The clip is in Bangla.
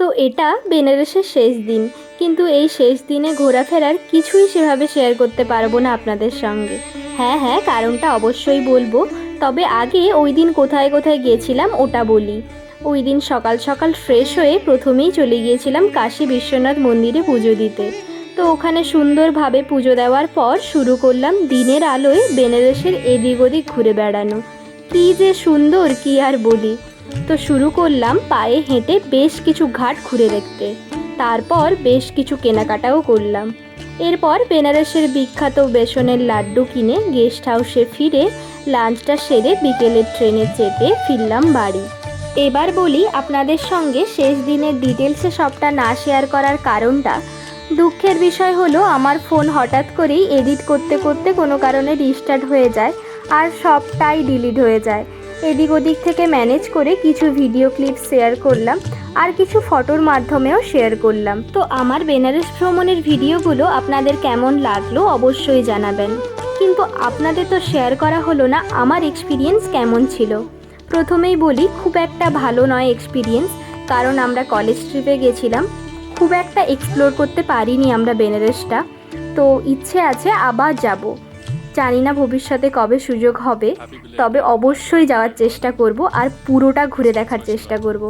তো এটা বেনারসের শেষ দিন, কিন্তু এই শেষ দিনে ঘোরাফেরার কিছুই সেভাবে শেয়ার করতে পারবো না আপনাদের সঙ্গে। হ্যাঁ হ্যাঁ, কারণটা অবশ্যই বলবো, তবে আগে ওই দিন কোথায় কোথায় গিয়েছিলাম ওটা বলি। ওই দিন সকাল সকাল ফ্রেশ হয়ে প্রথমেই চলে গিয়েছিলাম কাশী বিশ্বনাথ মন্দিরে পুজো দিতে। তো ওখানে সুন্দরভাবে পুজো দেওয়ার পর শুরু করলাম দিনের আলোয় বেনারসের এদিক ওদিক ঘুরে বেড়ানো। কী যে সুন্দর, কি আর বলি। তো শুরু করলাম পায়ে হেঁটে বেশ কিছু ঘাট ঘুরে দেখতে, তারপর বেশ কিছু কেনাকাটাও করলাম। এরপর বেনারসের বিখ্যাত বেসনের লাড্ডু কিনে গেস্ট হাউসে ফিরে লাঞ্চটা সেরে বিকেলের ট্রেনে চেপে ফিরলাম বাড়ি। এবার বলি আপনাদের সঙ্গে শেষ দিনের ডিটেলসে সবটা না শেয়ার করার কারণটা। দুঃখের বিষয় হলো আমার ফোন হঠাৎ করেই এডিট করতে করতে কোনো কারণে রিস্টার্ট হয়ে যায় আর সবটাই ডিলিট হয়ে যায়। এদিক ওদিক থেকে ম্যানেজ করে কিছু ভিডিও ক্লিপ শেয়ার করলাম আর কিছু ফটোর মাধ্যমেও শেয়ার করলাম। তো আমার বেনারস ভ্রমণের ভিডিওগুলো আপনাদের কেমন লাগলো অবশ্যই জানাবেন। কিন্তু আপনাদের তো শেয়ার করা হলো না আমার এক্সপিরিয়েন্স কেমন ছিল। প্রথমেই বলি, খুব একটা ভালো নয় এক্সপিরিয়েন্স, কারণ আমরা কলেজ ট্রিপে গেছিলাম, খুব একটা এক্সপ্লোর করতে পারিনি আমরা বেনারসটা। তো ইচ্ছে আছে আবার যাব, জানি না ভবিষ্যতে কবে সুযোগ হবে, তবে অবশ্যই যাওয়ার চেষ্টা করব আর পুরোটা ঘুরে দেখার চেষ্টা করব।